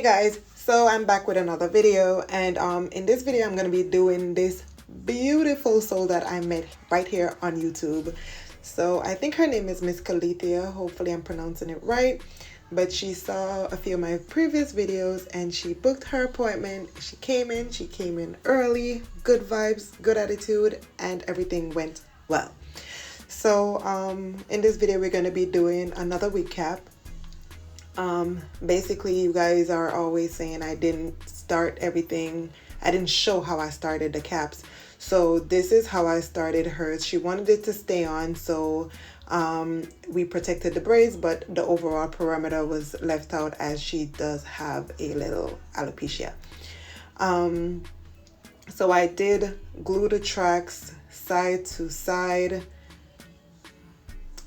Guys, so I'm back with another video, and in this video I'm going to be doing this beautiful soul that I met right here on YouTube. So I think her name is Miss Calithia, hopefully I'm pronouncing it right, but she saw a few of my previous videos and she booked her appointment. She came in early, good vibes, good attitude, and everything went well. So in this video we're going to be doing another recap. Basically, you guys are always saying I didn't start everything. I didn't show how I started the caps. So this is how I started hers. She wanted it to stay on, so we protected the braids, but the overall perimeter was left out as she does have a little alopecia. So I did glue the tracks side to side,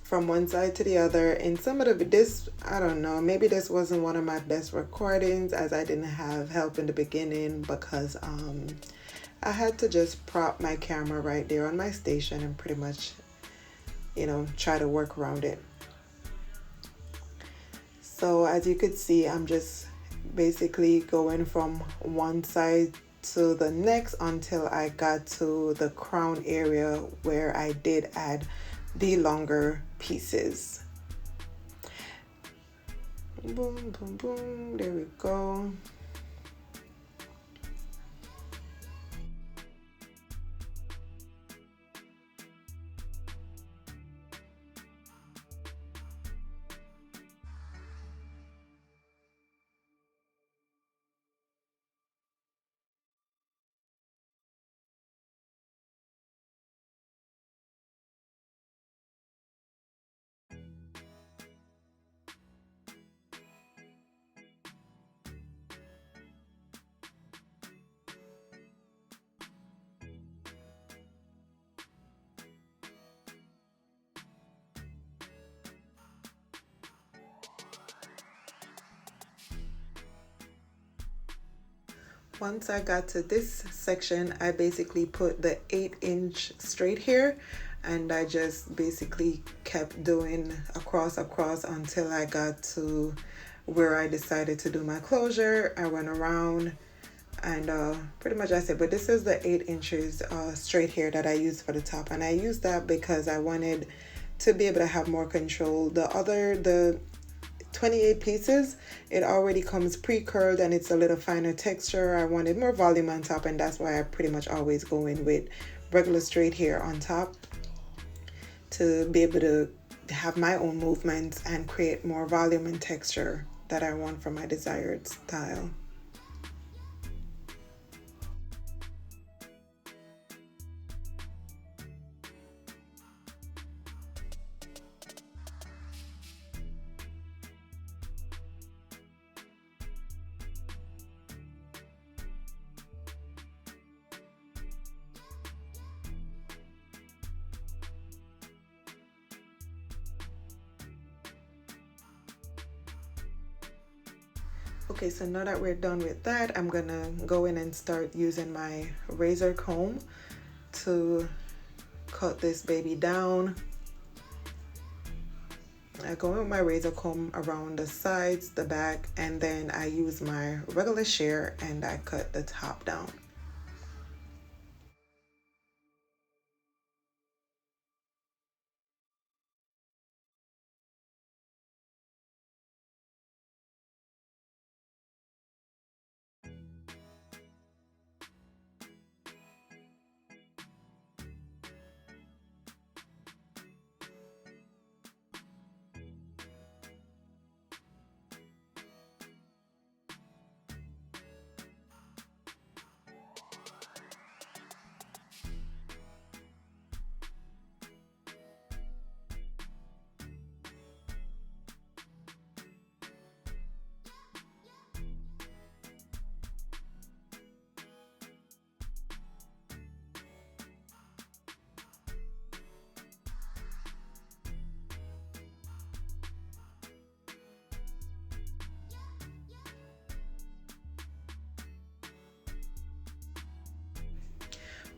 from one side to the other. And some of this, I don't know, maybe this wasn't one of my best recordings as I didn't have help in the beginning because I had to just prop my camera right there on my station and pretty much, try to work around it. So as you could see, I'm just basically going from one side to the next until I got to the crown area where I did add the longer pieces. Boom, boom, boom, there we go. Once I got to this section, I basically put the 8-inch straight hair and I just basically kept doing across until I got to where I decided to do my closure. I went around and pretty much I said, but this is the 8 inches straight hair that I used for the top, and I used that because I wanted to be able to have more control. The 28 pieces, it already comes pre-curled and it's a little finer texture. I wanted more volume on top, and that's why I pretty much always go in with regular straight hair on top to be able to have my own movements and create more volume and texture that I want for my desired style. Okay, so now that we're done with that, I'm gonna go in and start using my razor comb to cut this baby down. I go in with my razor comb around the sides, the back, and then I use my regular shear and I cut the top down.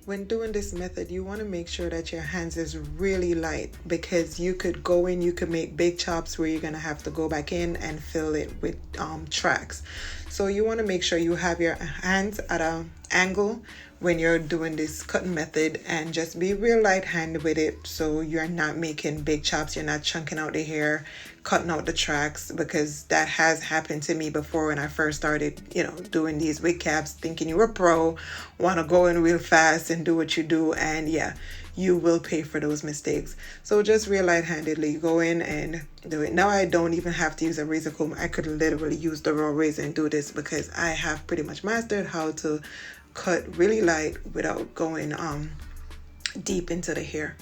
When doing this method, you want to make sure that your hands is really light, because you could go in, you could make big chops where you're going to have to go back in and fill it with tracks. So you want to make sure you have your hands at an angle when you're doing this cutting method, and just be real light hand with it so you're not making big chops, you're not chunking out the hair, cutting out the tracks, because that has happened to me before when I first started, doing these wig caps, thinking you're a pro, want to go in real fast and do what you do, and yeah, you will pay for those mistakes. So just real light-handedly go in and do it. Now I don't even have to use a razor comb. I could literally use the raw razor and do this, because I have pretty much mastered how to cut really light without going deep into the hair.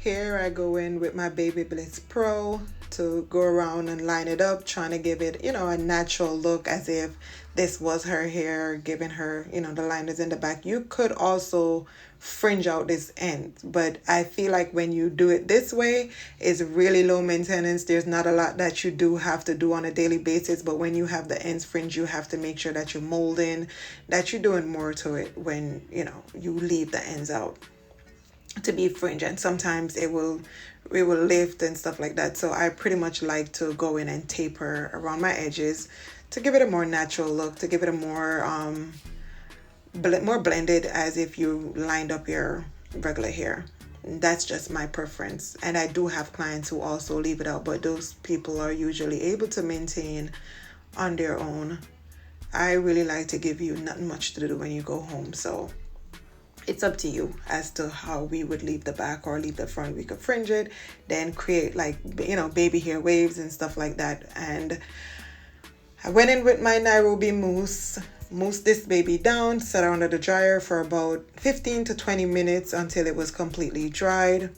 Here I go in with my Baby Bliss Pro to go around and line it up, trying to give it, a natural look, as if this was her hair, giving her, the liners in the back. You could also fringe out this end, but I feel like when you do it this way, it's really low maintenance. There's not a lot that you do have to do on a daily basis, but when you have the ends fringe, you have to make sure that you're molding, that you're doing more to it when, you leave the ends out to be fringe, and sometimes it will lift and stuff like that. So I pretty much like to go in and taper around my edges to give it a more natural look, to give it a more more blended, as if you lined up your regular hair. That's just my preference, and I do have clients who also leave it out, but those people are usually able to maintain on their own. I really like to give you not much to do when you go home, so it's up to you as to how we would leave the back or leave the front. We could fringe it, then create like, baby hair waves and stuff like that. And I went in with my Nairobi mousse this baby down, set it under the dryer for about 15 to 20 minutes until it was completely dried.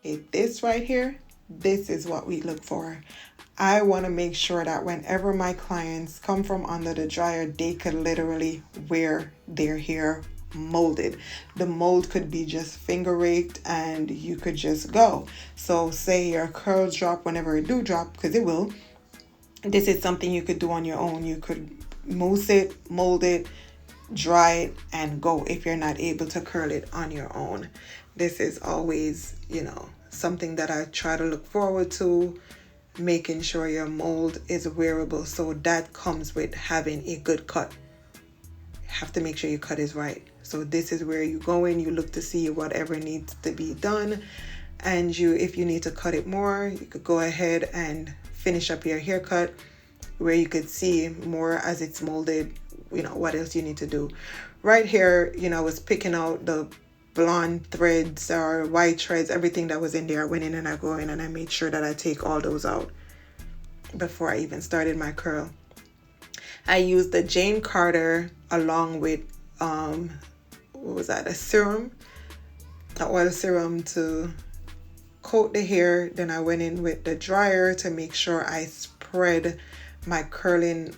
Okay, this right here, this is what we look for. I want to make sure that whenever my clients come from under the dryer, they could literally wear their hair molded. The mold could be just finger raked and you could just go. So say your curls drop whenever it do drop, because it will. This is something you could do on your own. You could mousse it, mold it, dry it, and go if you're not able to curl it on your own. This is always, something that I try to look forward to, making sure your mold is wearable. So that comes with having a good cut. You have to make sure your cut is right. So this is where you go in, you look to see whatever needs to be done. And if you need to cut it more, you could go ahead and finish up your haircut where you could see more as it's molded, what else you need to do. Right here, I was picking out the blonde threads or white threads, everything that was in there. I went in and I go in and I made sure that I take all those out before I even started my curl. I used the Jane Carter along with a serum, an oil serum to coat the hair. Then I went in with the dryer to make sure I spread my curling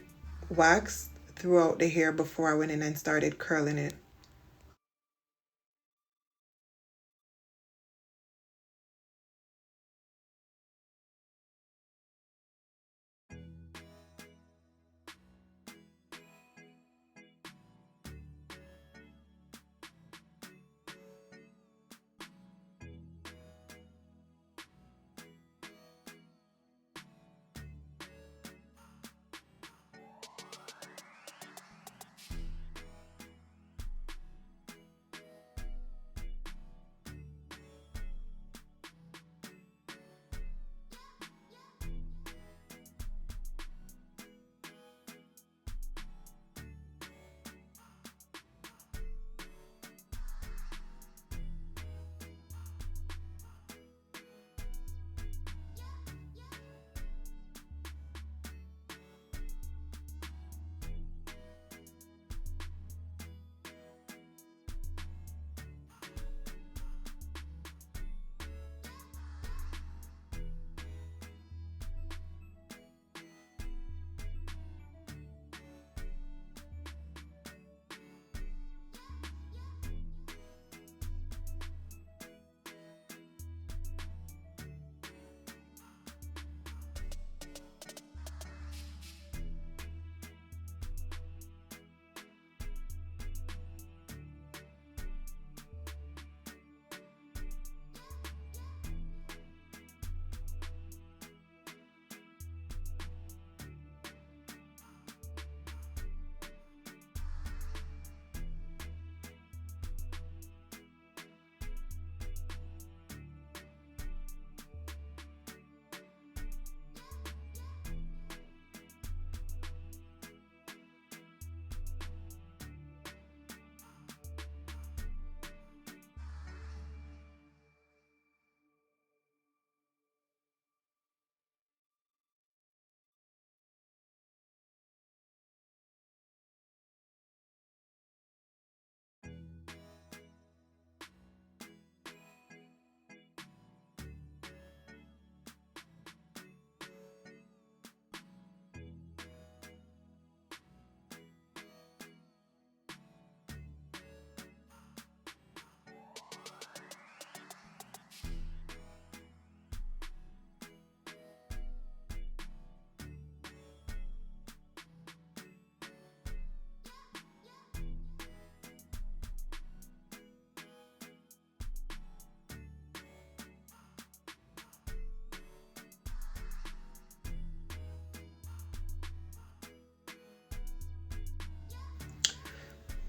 wax throughout the hair before I went in and started curling it.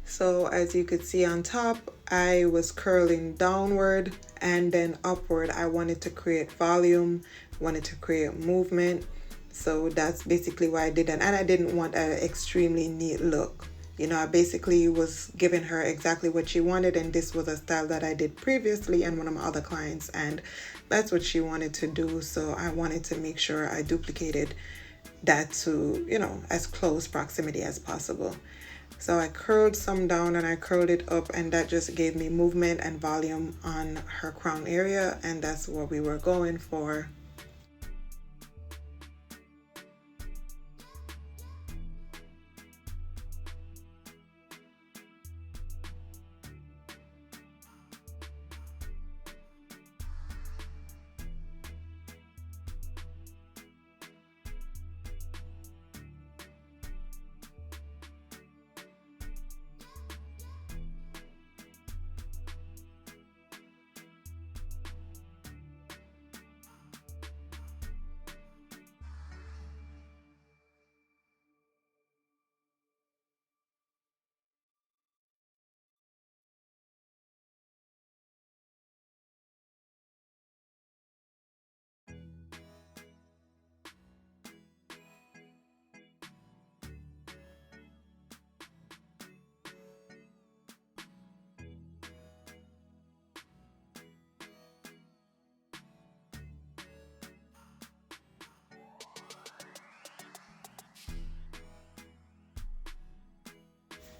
So as you could see on top, I was curling downward and then upward. I wanted to create volume, wanted to create movement. So that's basically why I did that. And I didn't want an extremely neat look. I basically was giving her exactly what she wanted, and this was a style that I did previously and one of my other clients, and that's what she wanted to do. So I wanted to make sure I duplicated that to, as close proximity as possible. So I curled some down and I curled it up, and that just gave me movement and volume on her crown area, and that's what we were going for.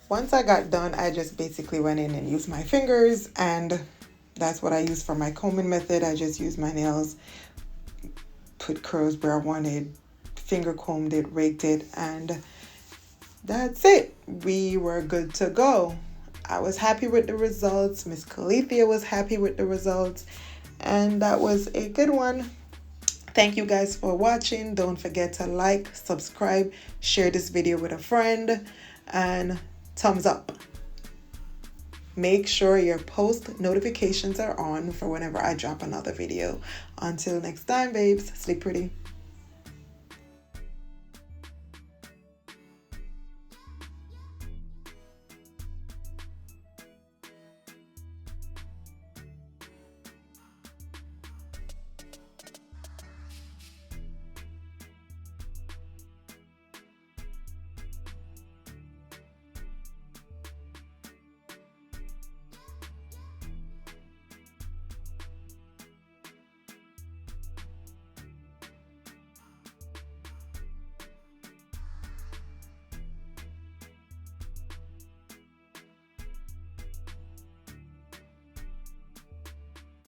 Once I got done, I just basically went in and used my fingers, and that's what I use for my combing method. I just use my nails, put curls where I wanted, finger combed it, raked it, and that's it. We were good to go. I was happy with the results. Miss Calithia was happy with the results, and that was a good one. Thank you guys for watching. Don't forget to like, subscribe, share this video with a friend, and thumbs up. Make sure your post notifications are on for whenever I drop another video. Until next time, babes, sleep pretty.